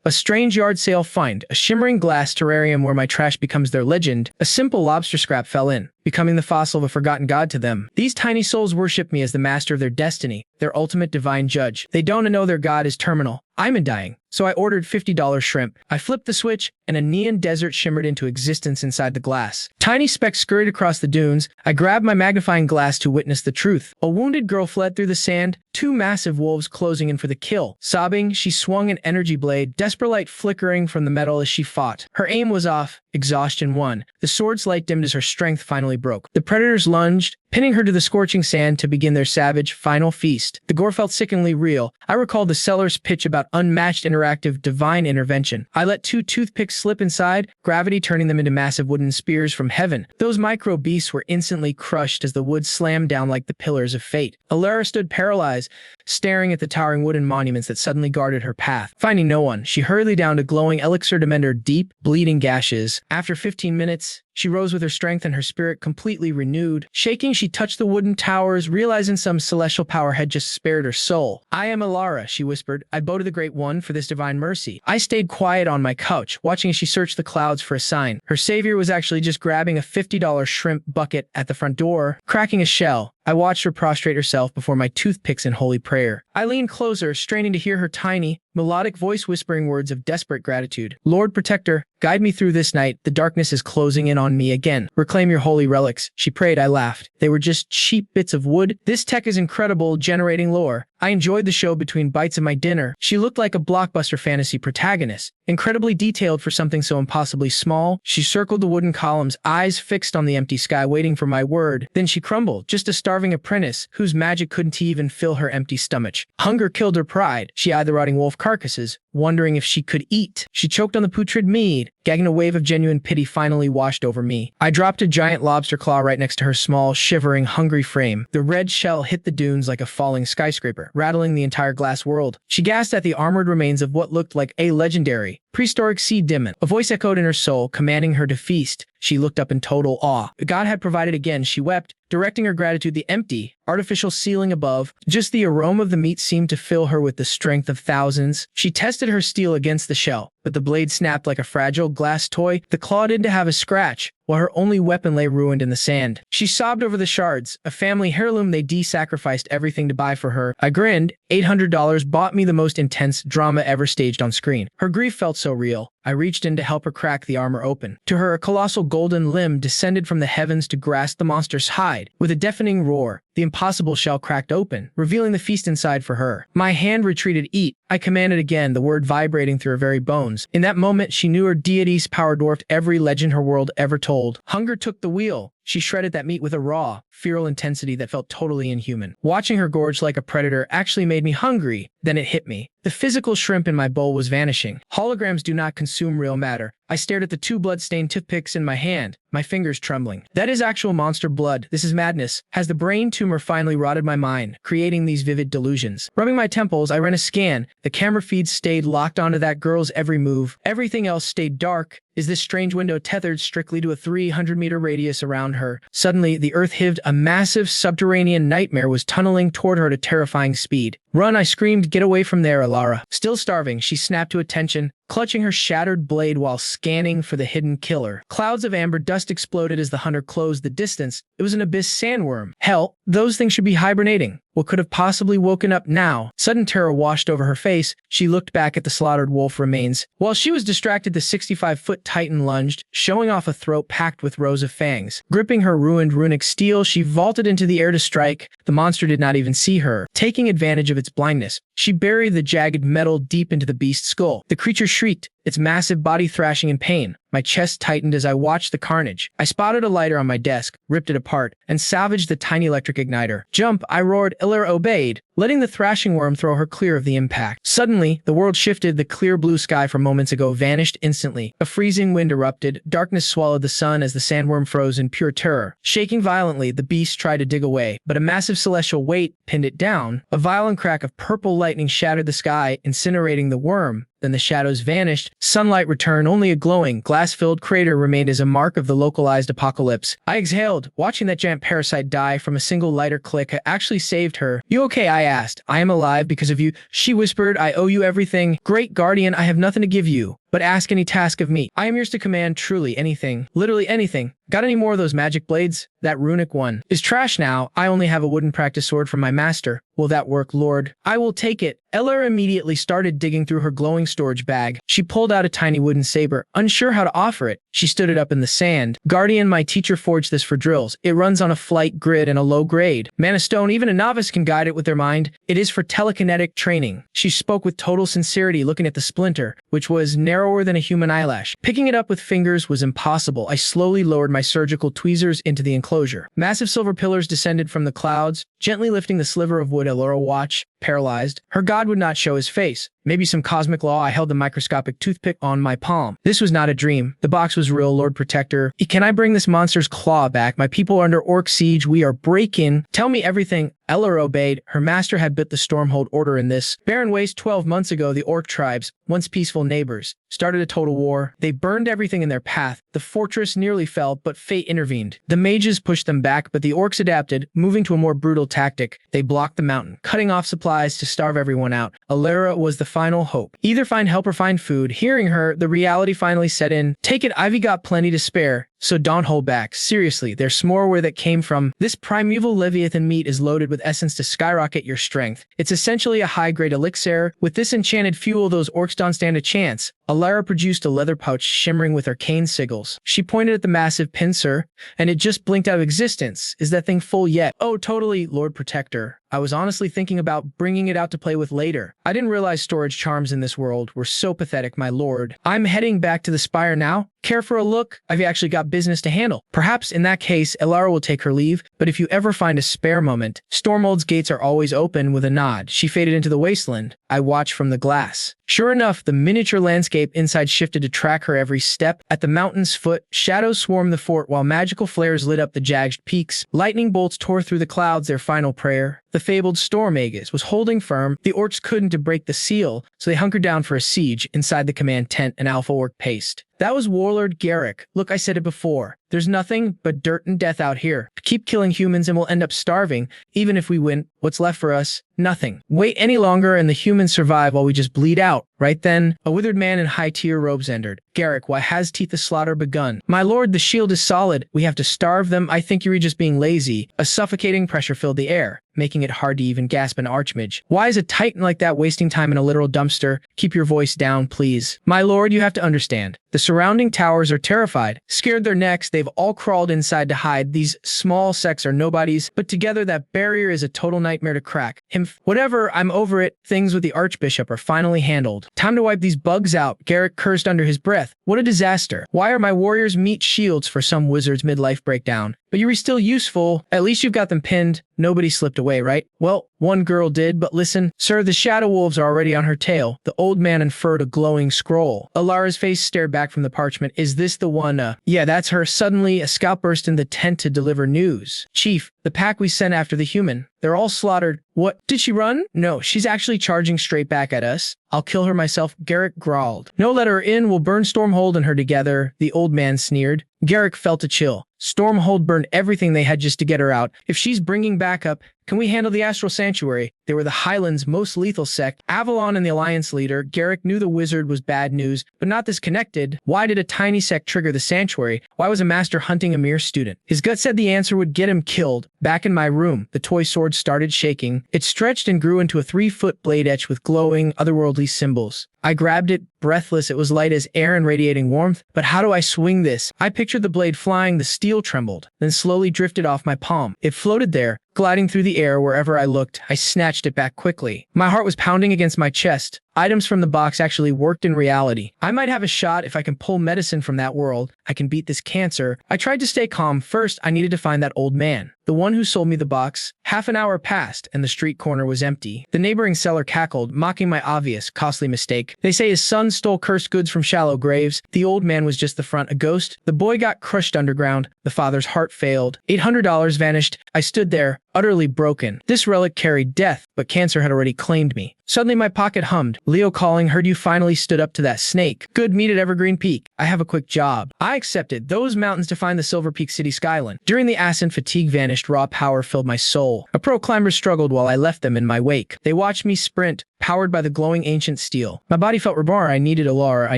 A strange yard sale find, a shimmering glass terrarium where my trash becomes their legend. A simple lobster scrap fell in, becoming the fossil of a forgotten god to them. These tiny souls worship me as the master of their destiny, their ultimate divine judge. They don't know their god is terminal. I'm undying. So I ordered $50 shrimp. I flipped the switch, and a neon desert shimmered into existence inside the glass. Tiny specks scurried across the dunes. I grabbed my magnifying glass to witness the truth. A wounded girl fled through the sand, two massive wolves closing in for the kill. Sobbing, she swung an energy blade, desperate light flickering from the metal as she fought. Her aim was off. Exhaustion won. The sword's light dimmed as her strength finally broke. The predators lunged, pinning her to the scorching sand to begin their savage, final feast. The gore felt sickeningly real. I recalled the seller's pitch about unmatched interactive divine intervention. I let two toothpicks slip inside, gravity turning them into massive wooden spears from heaven. Those micro beasts were instantly crushed as the wood slammed down like the pillars of fate. Elara stood paralyzed, staring at the towering wooden monuments that suddenly guarded her path. Finding no one, she hurriedly downed a glowing elixir to mend her deep, bleeding gashes. After 15 minutes, she rose with her strength and her spirit completely renewed. Shaking, she touched the wooden towers, realizing some celestial power had just spared her soul. "I am Elara," she whispered. "I bow to the Great One for this divine mercy." I stayed quiet on my couch, watching as she searched the clouds for a sign. Her savior was actually just grabbing a $50 shrimp bucket at the front door. Cracking a shell, I watched her prostrate herself before my toothpicks in holy prayer. I leaned closer, straining to hear her tiny, melodic voice whispering words of desperate gratitude. "Lord Protector, guide me through this night. The darkness is closing in on me again. Reclaim your holy relics," she prayed. I laughed. They were just cheap bits of wood. "This tech is incredible, generating lore." I enjoyed the show between bites of my dinner. She looked like a blockbuster fantasy protagonist, incredibly detailed for something so impossibly small. She circled the wooden columns, eyes fixed on the empty sky, waiting for my word. Then she crumbled, just a starving apprentice whose magic couldn't even fill her empty stomach. Hunger killed her pride. She eyed the rotting wolf carcasses, wondering if she could eat. She choked on the putrid meat. Gagging, a wave of genuine pity finally washed over me. I dropped a giant lobster claw right next to her small, shivering, hungry frame. The red shell hit the dunes like a falling skyscraper, rattling the entire glass world. She gasped at the armored remains of what looked like a legendary, prehistoric sea demon. A voice echoed in her soul, commanding her to feast. She looked up in total awe. God had provided again, she wept, directing her gratitude. The empty, artificial ceiling above, just the aroma of the meat seemed to fill her with the strength of thousands. She tested her steel against the shell, but the blade snapped like a fragile glass toy. The claw didn't have a scratch, while her only weapon lay ruined in the sand. She sobbed over the shards, a family heirloom they de-sacrificed everything to buy for her. I grinned. $800 bought me the most intense drama ever staged on screen. Her grief felt so real. I reached in to help her crack the armor open. To her, a colossal golden limb descended from the heavens to grasp the monster's hide. With a deafening roar, the impossible shell cracked open, revealing the feast inside for her. My hand retreated. "Eat," I commanded again, the word vibrating through her very bones. In that moment, she knew her deity's power dwarfed every legend her world ever told. Hunger took the wheel. She shredded that meat with a raw, feral intensity that felt totally inhuman. Watching her gorge like a predator actually made me hungry. Then it hit me. The physical shrimp in my bowl was vanishing. Holograms do not consume real matter. I stared at the two blood-stained toothpicks in my hand, my fingers trembling. That is actual monster blood. This is madness. Has the brain tumor finally rotted my mind, creating these vivid delusions? Rubbing my temples, I ran a scan. The camera feeds stayed locked onto that girl's every move. Everything else stayed dark. Is this strange window tethered strictly to a 300-meter radius around her? Suddenly, the earth hived. A massive subterranean nightmare was tunneling toward her at a terrifying speed. "Run," I screamed. "Get away from there, Elara." Still starving, she snapped to attention, clutching her shattered blade while scanning for the hidden killer. Clouds of amber dust exploded as the hunter closed the distance. It was an abyss sandworm. Hell, those things should be hibernating. What could have possibly woken up now? Sudden terror washed over her face. She looked back at the slaughtered wolf remains. While she was distracted, the 65-foot titan lunged, showing off a throat packed with rows of fangs. Gripping her ruined runic steel, she vaulted into the air to strike. The monster did not even see her. Taking advantage of its blindness, she buried the jagged metal deep into the beast's skull. The creature shrieked, its massive body thrashing in pain. My chest tightened as I watched the carnage. I spotted a lighter on my desk, ripped it apart, and salvaged the tiny electric igniter. "Jump," I roared. Elara obeyed, letting the thrashing worm throw her clear of the impact. Suddenly, the world shifted. The clear blue sky from moments ago vanished instantly. A freezing wind erupted. Darkness swallowed the sun as the sandworm froze in pure terror. Shaking violently, the beast tried to dig away, but a massive celestial weight pinned it down. A violent crack of purple lightning shattered the sky, incinerating the worm. then the shadows vanished, sunlight returned, only a glowing, glass-filled crater remained as a mark of the localized apocalypse. I exhaled, watching that giant parasite die from a single lighter click. I actually saved her. "You okay?" I asked. "I am alive because of you," she whispered. "I owe you everything. Great Guardian, I have nothing to give you, but ask any task of me. I am yours to command, truly anything. Literally anything. Got any more of those magic blades? That runic one is trash now. I only have a wooden practice sword from my master. Will that work, Lord?" "I will take it." Elara immediately started digging through her glowing storage bag. She pulled out a tiny wooden saber. Unsure how to offer it, she stood it up in the sand. "Guardian, my teacher forged this for drills. It runs on a flight grid and a low grade. Mana stone, even a novice can guide it with their mind. It is for telekinetic training." She spoke with total sincerity, looking at the splinter, which was narrower than a human eyelash. Picking it up with fingers was impossible. I slowly lowered my surgical tweezers into the enclosure. Massive silver pillars descended from the clouds, gently lifting the sliver of wood. Elara watched, paralyzed. Her god would not show his face. Maybe some cosmic law. I held the microscopic toothpick on my palm. This was not a dream. The box was real, Lord Protector. Can I bring this monster's claw back? My people are under orc siege. We are breaking. Tell me everything. Elara obeyed. Her master had bit the Stormhold order in this barren waste 12 months ago. The orc tribes, once peaceful neighbors, started a total war. They burned everything in their path. The fortress nearly fell, but fate intervened. The mages pushed them back, but the orcs adapted, moving to a more brutal tactic. They blocked the mountain, cutting off supplies to starve everyone out. Elara was the final hope. Either find help or find food. Hearing her, the reality finally set in. "Take it, Ivy got plenty to spare. So don't hold back. Seriously, there's more where that came from. This primeval Leviathan meat is loaded with essence to skyrocket your strength. It's essentially a high-grade elixir. With this enchanted fuel, those orcs don't stand a chance." Elara produced a leather pouch shimmering with arcane sigils. She pointed at the massive pincer, and it just blinked out of existence. "Is that thing full yet?" "Oh, totally, Lord Protector. I was honestly thinking about bringing it out to play with later. I didn't realize storage charms in this world were so pathetic, my lord. I'm heading back to the spire now. Care for a look? I've actually got business to handle." Perhaps in that case, Elara will take her leave, but if you ever find a spare moment, Stormhold's gates are always open. With a nod, she faded into the wasteland. I watched from the glass. Sure enough, the miniature landscape inside shifted to track her every step. At the mountain's foot, shadows swarmed the fort while magical flares lit up the jagged peaks. Lightning bolts tore through the clouds, their final prayer. The fabled storm Aegis was holding firm. The orcs couldn't break the seal, so they hunkered down for a siege. Inside the command tent, an alpha orc paced. "That was Warlord Garrick. Look, I said it before. There's nothing but dirt and death out here. Keep killing humans and we'll end up starving. Even if we win, what's left for us? Nothing. Wait any longer and the humans survive while we just bleed out." Right then, a withered man in high-tier robes entered. "Garrick, why has teeth the slaughter begun?" "My lord, the shield is solid. We have to starve them. I think you're just being lazy." A suffocating pressure filled the air, making it hard to even gasp an archmage. "Why is a titan like that wasting time in a literal dumpster?" "Keep your voice down, please." "My lord, you have to understand. The surrounding towers are terrified. Scared their necks, they've all crawled inside to hide. These small sects are nobodies, but together that barrier is a total nightmare to crack. Whatever, I'm over it. Things with the archbishop are finally handled. Time to wipe these bugs out." Garrick cursed under his breath. "What a disaster. Why are my warriors meat shields for some wizard's midlife breakdown? But you're still useful. At least you've got them pinned. Nobody slipped away, right?" "Well, one girl did, but listen, sir, the shadow wolves are already on her tail." The old man unfurled a glowing scroll. Elara's face stared back from the parchment. "Is this the one?" Yeah, that's her." Suddenly, a scout burst in the tent to deliver news. "Chief, the pack we sent after the human. They're all slaughtered." "What? Did she run?" "No, she's actually charging straight back at us." "I'll kill her myself," Garrick growled. "No, let her in. We'll burn Stormhold and her together," the old man sneered. Garrick felt a chill. Stormhold burned everything they had just to get her out. If she's bringing backup, can we handle the Astral Sanctuary? They were the Highlands' most lethal sect. Avalon and the Alliance leader. Garrick knew the wizard was bad news, but not this connected. Why did a tiny sect trigger the sanctuary? Why was a master hunting a mere student? His gut said the answer would get him killed. Back in my room, the toy sword started shaking. It stretched and grew into a 3-foot blade etched with glowing, otherworldly symbols. I grabbed it, breathless. It was light as air and radiating warmth. But how do I swing this? I pictured the blade flying. The steel trembled, then slowly drifted off my palm. It floated there, gliding through the air wherever I looked. I snatched it back quickly. My heart was pounding against my chest. Items from the box actually worked in reality. I might have a shot if I can pull medicine from that world. I can beat this cancer. I tried to stay calm. First, I needed to find that old man, the one who sold me the box. Half an hour passed, and the street corner was empty. The neighboring seller cackled, mocking my obvious, costly mistake. They say his son stole cursed goods from shallow graves. The old man was just the front, a ghost. The boy got crushed underground. The father's heart failed. $800 vanished. I stood there, utterly broken. This relic carried death, but cancer had already claimed me. Suddenly my pocket hummed. Leo calling, heard you finally stood up to that snake. Good, meet at Evergreen Peak. I have a quick job. I accepted. Those mountains define the Silver Peak city skyline. During the ascent, fatigue vanished, raw power filled my soul. A pro climber struggled while I left them in my wake. They watched me sprint, powered by the glowing ancient steel. My body felt reborn. I needed Elara. I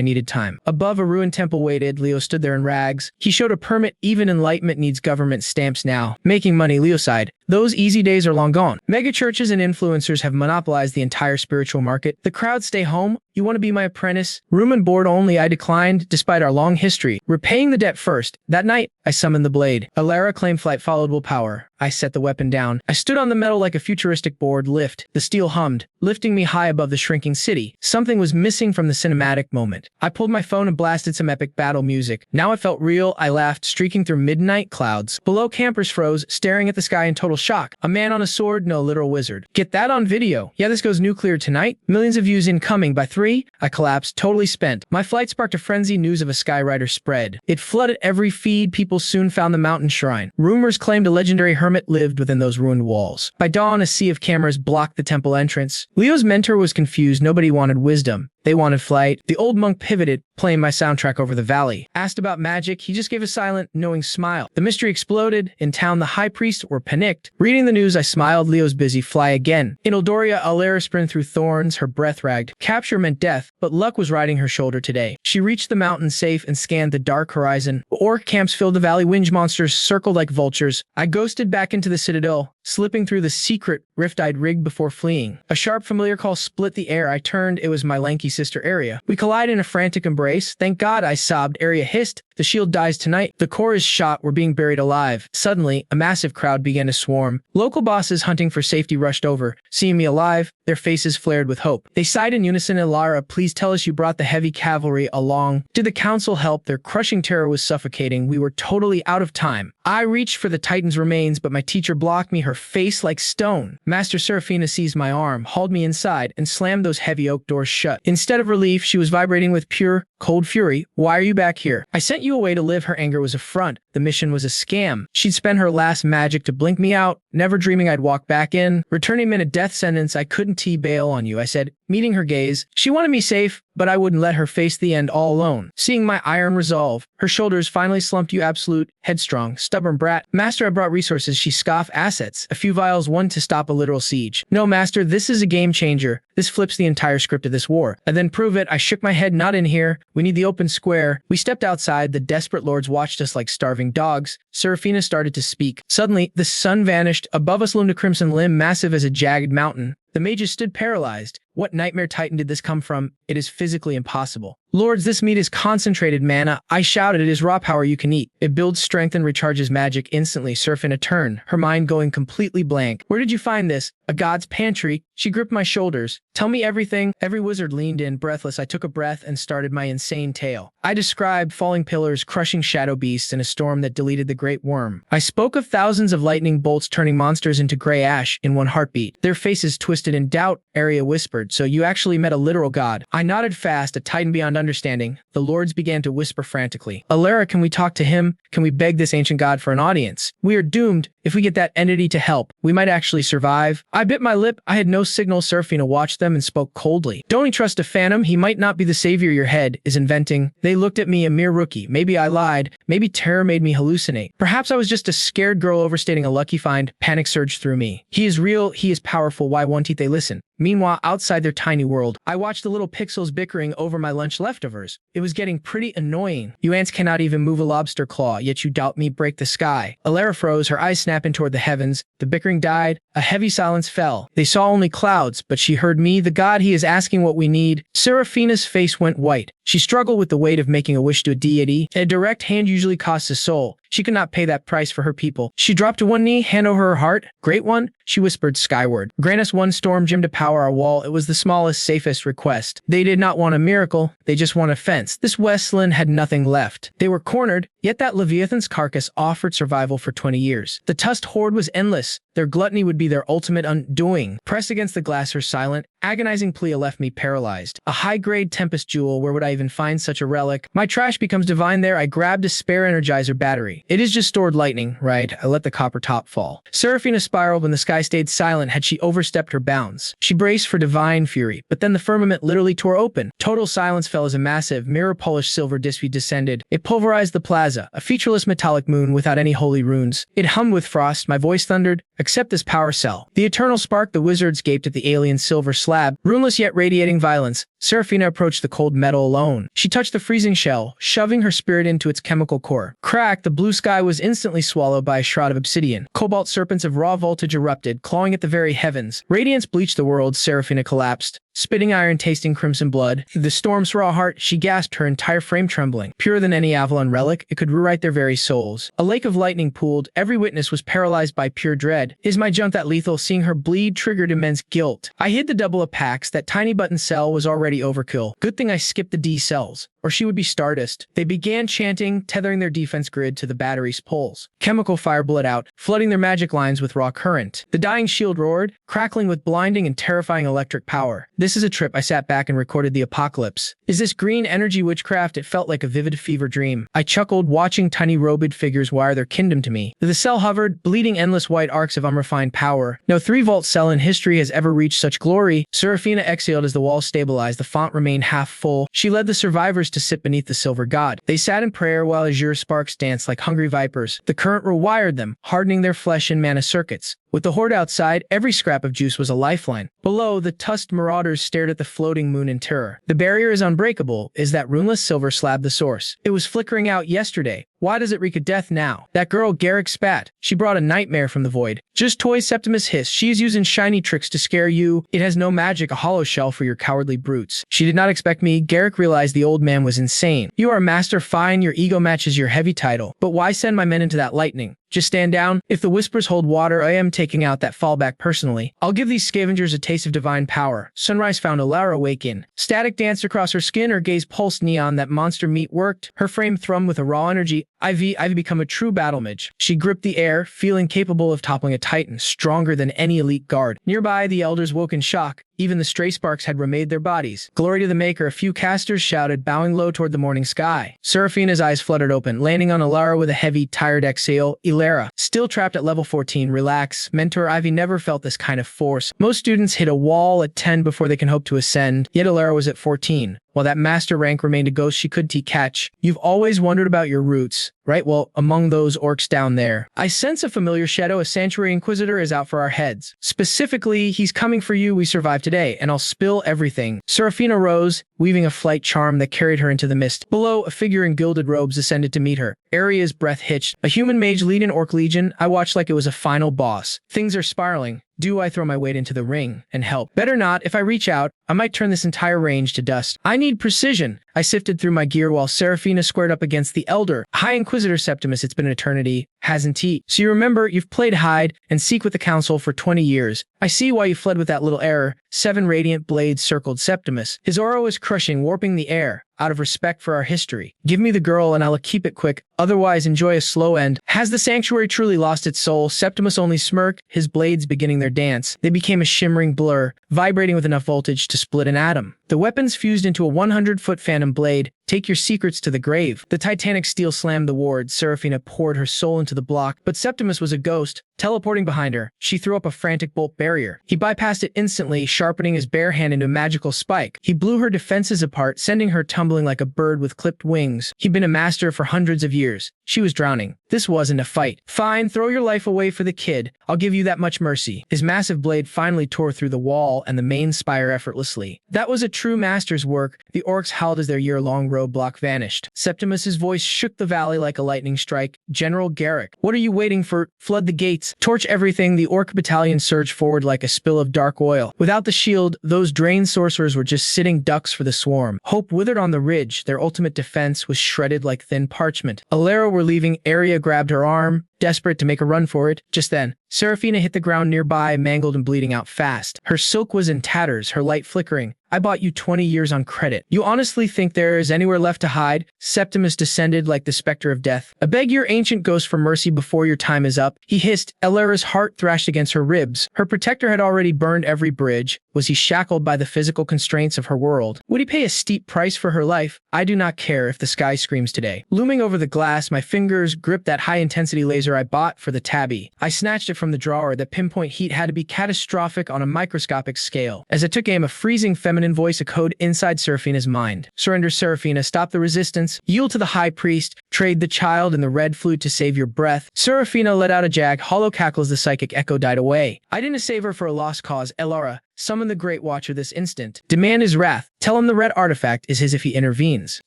needed time. Above a ruined temple waited. Leo stood there in rags. He showed a permit. Even enlightenment needs government stamps now. Making money, Leo sighed. Those easy days are long gone. Mega churches and influencers have monopolized the entire spiritual market. The crowds stay home. You want to be my apprentice? Room and board only. I declined, despite our long history. Repaying the debt first. That night, I summoned the blade. Elara claimed flight followed willpower. I set the weapon down. I stood on the metal like a futuristic board lift. The steel hummed, lifting me high above the shrinking city. Something was missing from the cinematic moment. I pulled my phone and blasted some epic battle music. Now it felt real. I laughed, streaking through midnight clouds. Below, campers froze, staring at the sky in total shock. A man on a sword? No, literal wizard. Get that on video. Yeah, this goes nuclear tonight. Millions of views incoming by 3. I collapsed, totally spent. My flight sparked a frenzy. News of a Skyrider spread. It flooded every feed. People soon found the mountain shrine. Rumors claimed a legendary hermit lived within those ruined walls. By dawn, a sea of cameras blocked the temple entrance. Leo's mentor was confused. Nobody wanted wisdom. They wanted flight. The old monk pivoted, playing my soundtrack over the valley. Asked about magic, he just gave a silent, knowing smile. The mystery exploded. In town, the high priests were panicked. Reading the news, I smiled. Leo's busy. Fly again. In Eldoria, Elara sprinted through thorns. Her breath ragged. Capture meant death, but luck was riding her shoulder today. She reached the mountain safe and scanned the dark horizon. Orc camps filled the valley. Winge monsters circled like vultures. I ghosted back into the citadel, slipping through the secret rift-eyed rig before fleeing. A sharp familiar call split the air. I turned. It was my lanky sister Area. We collide in a frantic embrace. Thank God, I sobbed. Area hissed. The shield dies tonight. The core is shot. We're being buried alive. Suddenly, a massive crowd began to swarm. Local bosses hunting for safety rushed over. Seeing me alive, their faces flared with hope. They sighed in unison. Elara, please tell us you brought the heavy cavalry along. Did the council help? Their crushing terror was suffocating. We were totally out of time. I reached for the Titan's remains, but my teacher blocked me, her face like stone. Master Seraphina seized my arm, hauled me inside, and slammed those heavy oak doors shut. Instead of relief, she was vibrating with pure, cold fury. Why are you back here? I sent you away to live. Her anger was a front. The mission was a scam. She'd spent her last magic to blink me out, never dreaming I'd walk back in. Returning me in a death sentence, I couldn't bail on you, I said, meeting her gaze. She wanted me safe, but I wouldn't let her face the end all alone. Seeing my iron resolve, her shoulders finally slumped. You absolute, headstrong, stubborn brat. Master, I brought resources. She scoffed. Assets. A few vials, one to stop a literal siege. No, Master, this is a game changer. This flips the entire script of this war. And then prove it. I shook my head. Not in here. We need the open square. We stepped outside. The desperate lords watched us like starving dogs. Seraphina started to speak. Suddenly, the sun vanished. Above us loomed a crimson limb, massive as a jagged mountain. The mages stood paralyzed. What nightmare titan did this come from? It is physically impossible. Lords, this meat is concentrated mana. I shouted, it is raw power you can eat. It builds strength and recharges magic instantly. Seraphina turned, her mind going completely blank. Where did you find this? A god's pantry? She gripped my shoulders. Tell me everything. Every wizard leaned in, breathless. I took a breath and started my insane tale. I described falling pillars, crushing shadow beasts, and a storm that deleted the great worm. I spoke of thousands of lightning bolts turning monsters into gray ash in one heartbeat. Their faces twisted in doubt. Area whispered, so you actually met a literal god. I nodded fast, a titan beyond understanding. The lords began to whisper frantically. Elara, can we talk to him? Can we beg this ancient god for an audience? We are doomed. If we get that entity to help, we might actually survive. I bit my lip. I had no signal. Seraphina watched them and spoke coldly. Don't trust a phantom. He might not be the savior your head is inventing. They looked at me, a mere rookie. Maybe I lied. Maybe terror made me hallucinate. Perhaps I was just a scared girl overstating a lucky find. Panic surged through me. He is real. He is powerful. Why won't they listen? Meanwhile, outside their tiny world, I watched the little pixels bickering over my lunch leftovers. It was getting pretty annoying. You ants cannot even move a lobster claw, yet you doubt me break the sky. Elara froze, her eyes snapping toward the heavens. The bickering died. A heavy silence fell. They saw only clouds, but she heard me. The god, he is asking what we need. Seraphina's face went white. She struggled with the weight of making a wish to a deity. A direct hand usually costs a soul. She could not pay that price for her people. She dropped to one knee, hand over her heart. Great one, she whispered skyward. Grant us one storm gem to power our wall. It was the smallest, safest request. They did not want a miracle. They just want a fence. This Westland had nothing left. They were cornered, yet that Leviathan's carcass offered survival for 20 years. The Tusk horde was endless. Their gluttony would be their ultimate undoing. Pressed against the glass, her silent, agonizing plea left me paralyzed. A high-grade Tempest jewel, where would I even find such a relic? My trash becomes divine there. I grabbed a spare Energizer battery. It is just stored lightning, right? I let the copper top fall. Seraphina spiraled when the sky stayed silent. Had she overstepped her bounds? She braced for divine fury, but then the firmament literally tore open. Total silence fell as a massive, mirror-polished silver dispute descended. It pulverized the plaza, a featureless metallic moon without any holy runes. It hummed with frost. My voice thundered, "Accept this power cell." The eternal spark. The wizards gaped at the alien silver slab, runeless yet radiating violence. Seraphina approached the cold metal alone. She touched the freezing shell, shoving her spirit into its chemical core. Crack! The blue sky was instantly swallowed by a shroud of obsidian. Cobalt serpents of raw voltage erupted, clawing at the very heavens. Radiance bleached the world. Seraphina collapsed, spitting iron, tasting crimson blood. The storm's raw heart, she gasped, her entire frame trembling. Purer than any Avalon relic, it could rewrite their very souls. A lake of lightning pooled. Every witness was paralyzed by pure dread. Is my junk that lethal? Seeing her bleed triggered immense guilt. I hid the double of packs. That tiny button cell was already overkill. Good thing I skipped the D cells, or she would be Stardust. They began chanting, tethering their defense grid to the battery's poles. Chemical fire bled out, flooding their magic lines with raw current. The dying shield roared, crackling with blinding and terrifying electric power. This is a trip. I sat back and recorded the apocalypse. Is this green energy witchcraft? It felt like a vivid fever dream. I chuckled, watching tiny robed figures wire their kingdom to me. The cell hovered, bleeding endless white arcs of unrefined power. No 3-volt cell in history has ever reached such glory. Seraphina exhaled as the walls stabilized. The font remained half full. She led the survivors to sit beneath the silver god. They sat in prayer while azure sparks danced like hungry vipers. The current rewired them, hardening their flesh in mana circuits. With the horde outside, every scrap of juice was a lifeline. Below, the tusked marauders stared at the floating moon in terror. The barrier is unbreakable. Is that runeless silver slab the source? It was flickering out yesterday. Why does it reek of death now? That girl, Garrick spat. She brought a nightmare from the void. Just toys, Septimus hissed. She is using shiny tricks to scare you. It has no magic, a hollow shell for your cowardly brutes. She did not expect me. Garrick realized the old man was insane. You are a master, fine, your ego matches your heavy title. But why send my men into that lightning? Just stand down. If the whispers hold water, I am taking out that fallback personally. I'll give these scavengers a taste of divine power. Sunrise found Elara awake in. Static danced across her skin, her gaze pulsed neon. That monster meat worked. Her frame thrummed with a raw energy. I've become a true battle mage. She gripped the air, feeling capable of toppling a titan, stronger than any elite guard. Nearby, the elders woke in shock. Even the stray sparks had remade their bodies. Glory to the Maker, a few casters shouted, bowing low toward the morning sky. Seraphina's eyes fluttered open, landing on Elara with a heavy, tired exhale. Elara, still trapped at level 14, relax. Mentor, Ivy never felt this kind of force. Most students hit a wall at 10 before they can hope to ascend, yet Elara was at 14. While that master rank remained a ghost she could catch. You've always wondered about your roots, right? Well, among those orcs down there. I sense a familiar shadow. A sanctuary inquisitor is out for our heads. Specifically, he's coming for you. We survived today, and I'll spill everything. Seraphina rose, weaving a flight charm that carried her into the mist. Below, a figure in gilded robes ascended to meet her. Aria's breath hitched. A human mage lead an orc legion. I watched like it was a final boss. Things are spiraling. Do I throw my weight into the ring and help? Better not. If I reach out, I might turn this entire range to dust. I need precision. I sifted through my gear while Seraphina squared up against the Elder. High Inquisitor Septimus, it's been an eternity, hasn't he? So you remember, you've played hide and seek with the Council for 20 years. I see why you fled with that little error. 7 radiant blades circled Septimus. His aura was crushing, warping the air. Out of respect for our history. Give me the girl and I'll keep it quick, otherwise enjoy a slow end. Has the sanctuary truly lost its soul? Septimus only smirked, his blades beginning their dance. They became a shimmering blur, vibrating with enough voltage to split an atom. The weapons fused into a 100-foot phantom blade. Take your secrets to the grave. The titanic steel slammed the ward. Seraphina poured her soul into the block, but Septimus was a ghost, teleporting behind her. She threw up a frantic bolt barrier. He bypassed it instantly, sharpening his bare hand into a magical spike. He blew her defenses apart, sending her tumbling like a bird with clipped wings. He'd been a master for hundreds of years. She was drowning. This wasn't a fight. Fine, throw your life away for the kid. I'll give you that much mercy. His massive blade finally tore through the wall and the main spire effortlessly. That was a true master's work. The orcs howled as their year-long roadblock vanished. Septimus's voice shook the valley like a lightning strike. General Garrick, what are you waiting for? Flood the gates. Torch everything. The orc battalion surged forward like a spill of dark oil. Without the shield, those drained sorcerers were just sitting ducks for the swarm. Hope withered on the ridge. Their ultimate defense was shredded like thin parchment. Elara were leaving. Aria grabbed her arm. desperate to make a run for it. Just then, Seraphina hit the ground nearby, mangled and bleeding out fast. Her silk was in tatters, her light flickering. I bought you 20 years on credit. You honestly think there is anywhere left to hide? Septimus descended like the specter of death. I beg your ancient ghost for mercy before your time is up. He hissed. Elara's heart thrashed against her ribs. Her protector had already burned every bridge. Was he shackled by the physical constraints of her world? Would he pay a steep price for her life? I do not care if the sky screams today. Looming over the glass, my fingers gripped that high-intensity laser I bought for the tabby. I snatched it from the drawer. The pinpoint heat had to be catastrophic on a microscopic scale. As I took aim, a freezing feminine voice echoed inside Seraphina's mind. Surrender, Seraphina. Stop the resistance. Yield to the high priest. Trade the child and the red flute to save your breath. Seraphina let out a jag, hollow cackle as the psychic echo died away. I didn't save her for a lost cause. Elara, summon the Great Watcher this instant. Demand his wrath. Tell him the red artifact is his if he intervenes.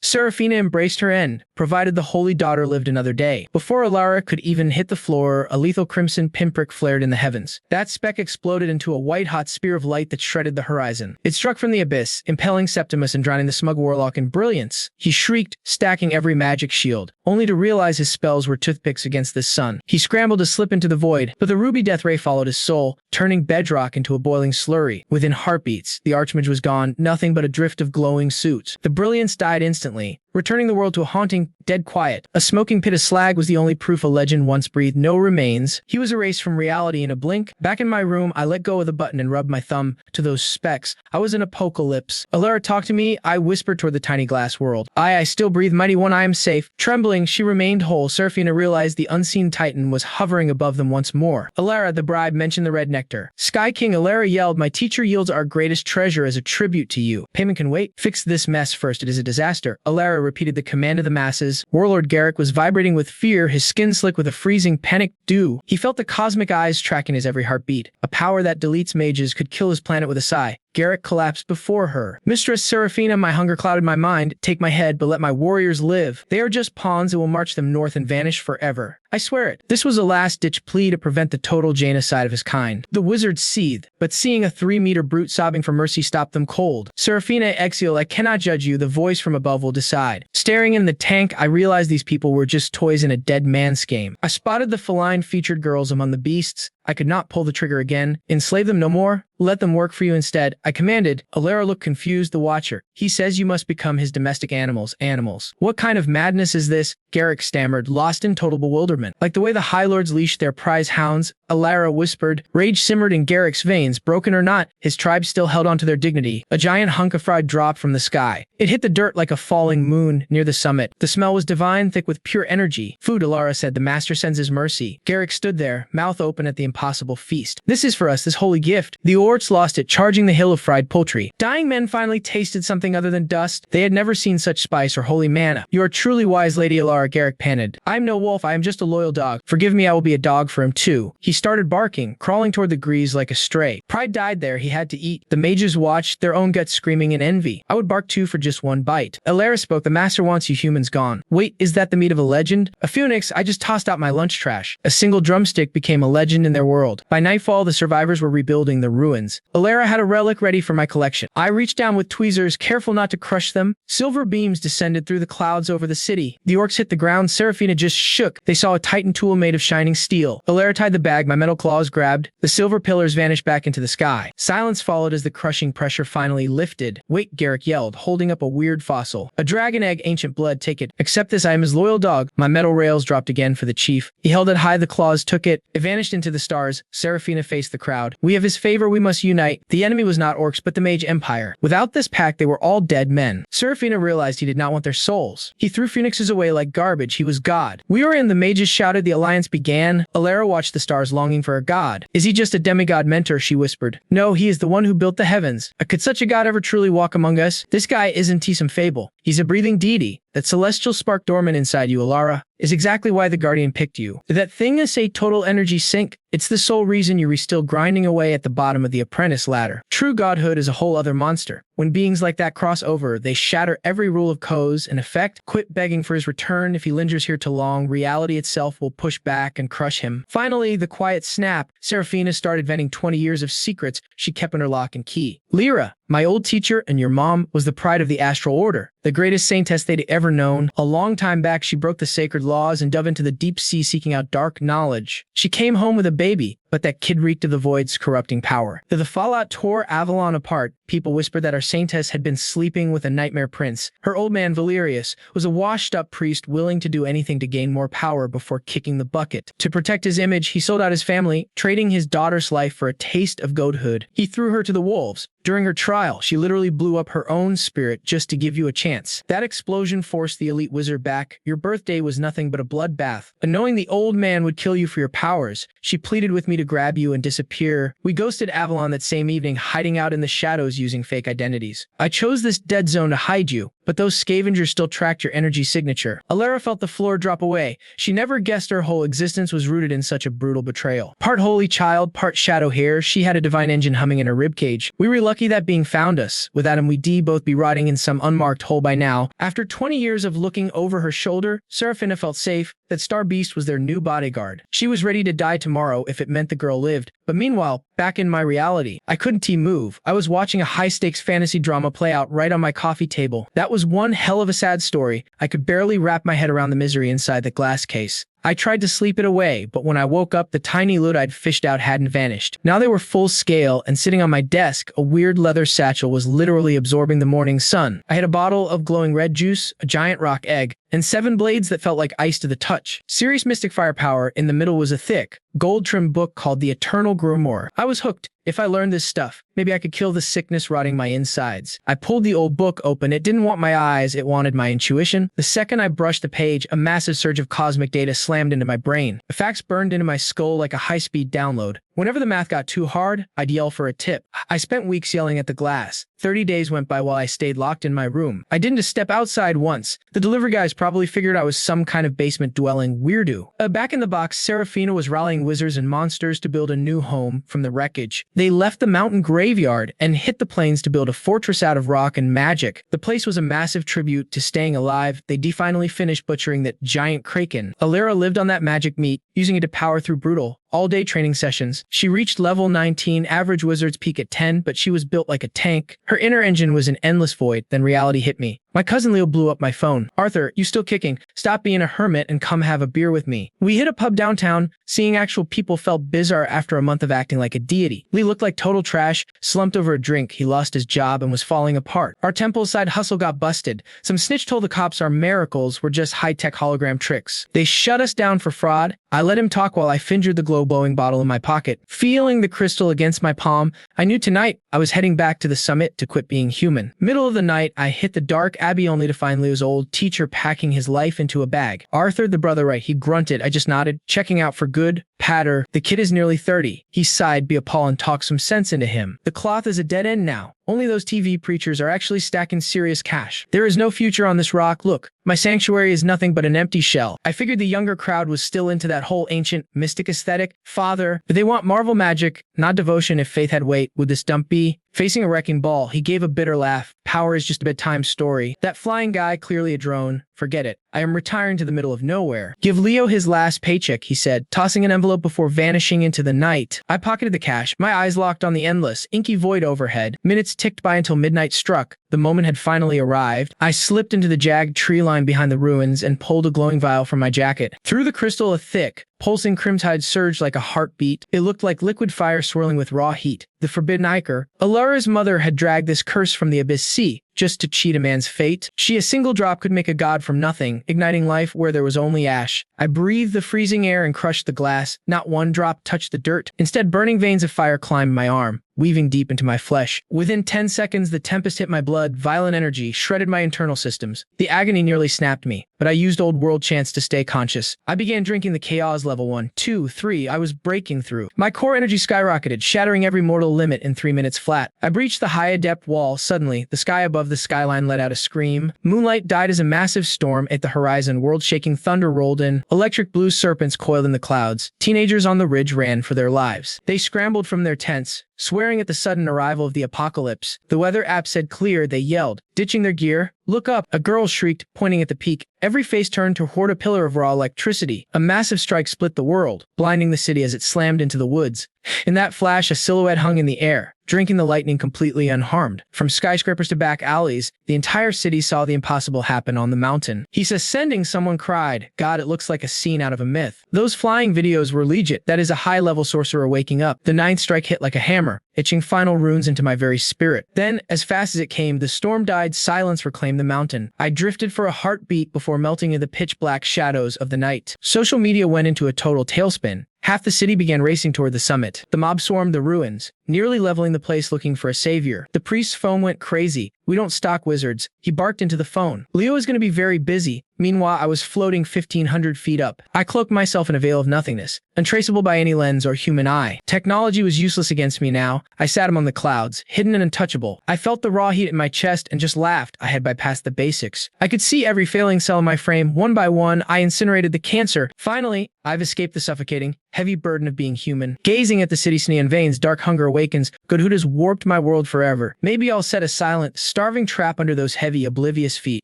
Seraphina embraced her end, provided the holy daughter lived another day. Before Elara could even hit the floor, a lethal crimson pinprick flared in the heavens. That speck exploded into a white-hot spear of light that shredded the horizon. It struck from the abyss, impaling Septimus and drowning the smug warlock in brilliance. He shrieked, stacking every magic shield, only to realize his spells were toothpicks against the sun. He scrambled to slip into the void, but the ruby death ray followed his soul, turning bedrock into a boiling slurry. Within heartbeats, the archmage was gone, nothing but a drift of glowing suits. The brilliance died instantly, returning the world to a haunting, dead quiet. A smoking pit of slag was the only proof a legend once breathed. No remains. He was erased from reality in a blink. Back in my room, I let go of the button and rubbed my thumb to those specks. I was in apocalypse. Elara talked to me. I whispered toward the tiny glass world. I still breathe, mighty one, I am safe. Trembling, she remained whole. Seraphina realized the unseen titan was hovering above them once more. Elara, the bribe, mentioned the red nectar. Sky King Elara yelled, my teacher yields our greatest treasure as a tribute to you. Payment can wait. Fix this mess first. It is a disaster. Elara repeated the command of the masses. Warlord Garrick was vibrating with fear, his skin slick with a freezing panic dew. He felt the cosmic eyes tracking his every heartbeat. A power that deletes mages could kill his planet with a sigh. Garrick collapsed before her. Mistress Seraphina, my hunger clouded my mind. Take my head, but let my warriors live. They are just pawns and will march them north and vanish forever. I swear it. This was a last-ditch plea to prevent the total genocide of his kind. The wizard seethed, but seeing a 3-meter brute sobbing for mercy stopped them cold. Seraphina, Exil, I cannot judge you. The voice from above will decide. Staring in the tank, I realized these people were just toys in a dead man's game. I spotted the feline-featured girls among the beasts. I could not pull the trigger again. Enslave them no more. Let them work for you instead. I commanded. Elara looked confused, the watcher. He says you must become his domestic animals. Animals. What kind of madness is this? Garrick stammered, lost in total bewilderment. Like the way the High Lords leash their prize hounds, Elara whispered. Rage simmered in Garrick's veins. Broken or not, his tribe still held on to their dignity. A giant hunk of fried dropped from the sky. It hit the dirt like a falling moon near the summit. The smell was divine, thick with pure energy. Food, Elara said. The master sends his mercy. Garrick stood there, mouth open at the impossible feast. This is for us, this holy gift. The orcs lost it, charging the hill of fried poultry. Dying men finally tasted something other than dust. They had never seen such spice or holy manna. You are truly wise, Lady Elara, Garrick panted. I am no wolf, I am just a loyal dog. Forgive me, I will be a dog for him too. He started barking, crawling toward the grease like a stray. Pride died there, he had to eat. The mages watched, their own guts screaming in envy. I would bark too for just one bite. Elara spoke, the master wants you humans gone. Wait, is that the meat of a legend? A phoenix, I just tossed out my lunch trash. A single drumstick became a legend in their world. By nightfall, the survivors were rebuilding the ruins. Elara had a relic ready for my collection. I reached down with tweezers, careful not to crush them. Silver beams descended through the clouds over the city. The orcs hit the ground. Seraphina just shook. They saw a titan tool made of shining steel. Elara tied the bag, my metal claws grabbed. The silver pillars vanished back into the sky. Silence followed as the crushing pressure finally lifted. Wait, Garrick yelled, holding up a weird fossil. A dragon egg, ancient blood, take it. Accept this, I am his loyal dog. My metal rails dropped again for the chief. He held it high, the claws took it. It vanished into the stars. Seraphina faced the crowd. We have his favor, we must unite. The enemy was not orcs, but the mage empire. Without this pact, they were all dead men. Seraphina realized he did not want their souls. He threw phoenixes away like garbage. He was God. We were in, the mages shouted. The alliance began. Elara watched the stars, longing for a god. Is he just a demigod mentor? She whispered. No, he is the one who built the heavens. Could such a god ever truly walk among us? This guy isn't he some fable? He's a breathing deity. That celestial spark dormant inside you, Elara, is exactly why the Guardian picked you. That thing is a total energy sink. It's the sole reason you're still grinding away at the bottom of the apprentice ladder. True godhood is a whole other monster. When beings like that cross over, they shatter every rule of cause and effect. Quit begging for his return. If he lingers here too long, reality itself will push back and crush him. Finally, the quiet snap. Seraphina started venting 20 years of secrets she kept in her lock and key. Lyra, my old teacher and your mom, was the pride of the astral order. the greatest saintess they'd ever known. A long time back, she broke the sacred laws and dove into the deep sea seeking out dark knowledge. She came home with a baby, but that kid reeked of the void's corrupting power. Though the fallout tore Avalon apart, people whispered that our saintess had been sleeping with a nightmare prince. Her old man, Valerius, was a washed-up priest willing to do anything to gain more power before kicking the bucket. To protect his image, he sold out his family, trading his daughter's life for a taste of godhood. He threw her to the wolves. During her trial, she literally blew up her own spirit just to give you a chance. That explosion forced the elite wizard back. Your birthday was nothing but a bloodbath. And knowing the old man would kill you for your powers, she pleaded with me to grab you and disappear. We ghosted Avalon that same evening, hiding out in the shadows using fake identities. I chose this dead zone to hide you, but those scavengers still tracked your energy signature. Elara felt the floor drop away. She never guessed her whole existence was rooted in such a brutal betrayal. Part holy child, part shadow hair, she had a divine engine humming in her ribcage. We were lucky that being found us. Without him, we'd both be rotting in some unmarked hole by now. After 20 years of looking over her shoulder, Seraphina felt safe. That star beast was their new bodyguard. She was ready to die tomorrow if it meant the girl lived. But meanwhile, back in my reality, I couldn't move. I was watching a high-stakes fantasy drama play out right on my coffee table. That was one hell of a sad story. I could barely wrap my head around the misery inside the glass case. I tried to sleep it away, but when I woke up, the tiny loot I'd fished out hadn't vanished. Now they were full scale, and sitting on my desk, a weird leather satchel was literally absorbing the morning sun. I had a bottle of glowing red juice, a giant rock egg, and 7 blades that felt like ice to the touch. Serious mystic firepower. In the middle was a thick, gold-trimmed book called The Eternal Grimoire. I was hooked. If I learned this stuff, maybe I could kill the sickness rotting my insides. I pulled the old book open. It didn't want my eyes, it wanted my intuition. The second I brushed the page, a massive surge of cosmic data slammed into my brain. The facts burned into my skull like a high-speed download. Whenever the math got too hard, I'd yell for a tip. I spent weeks yelling at the glass. 30 days went by while I stayed locked in my room. I didn't just step outside once. The delivery guys probably figured I was some kind of basement-dwelling weirdo. Back in the box, Seraphina was rallying wizards and monsters to build a new home from the wreckage. They left the mountain graveyard and hit the plains to build a fortress out of rock and magic. The place was a massive tribute to staying alive. They finally finished butchering that giant kraken. Elara lived on that magic meat, using it to power through brutal, all-day training sessions. She reached level 19, average wizards peak at 10, but she was built like a tank. Her inner engine was an endless void. Then reality hit me. My cousin Leo blew up my phone. "Arthur, you still kicking? Stop being a hermit and come have a beer with me." We hit a pub downtown. Seeing actual people felt bizarre after a month of acting like a deity. Lee looked like total trash, slumped over a drink. He lost his job and was falling apart. Our temple side hustle got busted. Some snitch told the cops our miracles were just high-tech hologram tricks. They shut us down for fraud. I let him talk while I fingered the glow-blowing bottle in my pocket. Feeling the crystal against my palm, I knew tonight I was heading back to the summit to quit being human. Middle of the night, I hit the dark abbey only to find Leo's old teacher packing his life into a bag. "Arthur, the brother, right?" He grunted. I just nodded. "Checking out for good? Patter. The kid is nearly 30. He sighed. Be a Paul and talk some sense into him. The cloth is a dead end now. Only those TV preachers are actually stacking serious cash. There is no future on this rock. Look, my sanctuary is nothing but an empty shell." I figured the younger crowd was still into that whole ancient, mystic aesthetic. "Father, but they want Marvel magic, not devotion. If faith had weight, would this dump be?" Facing a wrecking ball, he gave a bitter laugh. "Power is just a bedtime story. That flying guy, clearly a drone. Forget it. I am retiring to the middle of nowhere." "Give Leo his last paycheck," he said, tossing an envelope before vanishing into the night. I pocketed the cash, my eyes locked on the endless, inky void overhead. Minutes ticked by until midnight struck. The moment had finally arrived. I slipped into the jagged tree line behind the ruins and pulled a glowing vial from my jacket. Through the crystal, a thick, pulsing crimtide surged like a heartbeat. It looked like liquid fire swirling with raw heat. The forbidden Ichor. Elara's mother had dragged this curse from the abyss sea, just to cheat a man's fate. A single drop could make a god from nothing, igniting life where there was only ash. I breathed the freezing air and crushed the glass. Not one drop touched the dirt. Instead, burning veins of fire climbed my arm, weaving deep into my flesh. Within 10 seconds, the tempest hit my blood. Violent energy shredded my internal systems. The agony nearly snapped me, but I used old world chance to stay conscious. I began drinking the chaos level 1, 2, 3. I was breaking through. My core energy skyrocketed, shattering every mortal limit in 3 minutes flat. I breached the high adept wall. Suddenly, the sky above the skyline let out a scream. Moonlight died as a massive storm at the horizon. World-shaking thunder rolled in. Electric blue serpents coiled in the clouds. Teenagers on the ridge ran for their lives. They scrambled from their tents, swearing at the sudden arrival of the apocalypse. The weather app said clear. They yelled, ditching their gear. Look up, a girl shrieked, pointing at the peak. Every face turned toward a pillar of raw electricity. A massive strike split the world, blinding the city as it slammed into the woods. In that flash, a silhouette hung in the air, drinking the lightning completely unharmed. From skyscrapers to back alleys, the entire city saw the impossible happen on the mountain. "He's ascending," someone cried. "God, it looks like a scene out of a myth." Those flying videos were legit. That is a high-level sorcerer waking up. The ninth strike hit like a hammer, etching final runes into my very spirit. Then, as fast as it came, the storm died, silence reclaimed the mountain. I drifted for a heartbeat before melting into the pitch-black shadows of the night. Social media went into a total tailspin. Half the city began racing toward the summit. The mob swarmed the ruins, nearly leveling the place looking for a savior. The priest's phone went crazy. "We don't stock wizards," he barked into the phone. "Leo is going to be very busy." Meanwhile, I was floating 1,500 feet up. I cloaked myself in a veil of nothingness, untraceable by any lens or human eye. Technology was useless against me now. I sat among the clouds, hidden and untouchable. I felt the raw heat in my chest and just laughed. I had bypassed the basics. I could see every failing cell in my frame. One by one, I incinerated the cancer. Finally, I've escaped the suffocating, heavy burden of being human. Gazing at the city's neon veins, dark hunger awakens. Godhood has warped my world forever. Maybe I'll set a silent, starving trap under those heavy, oblivious feet.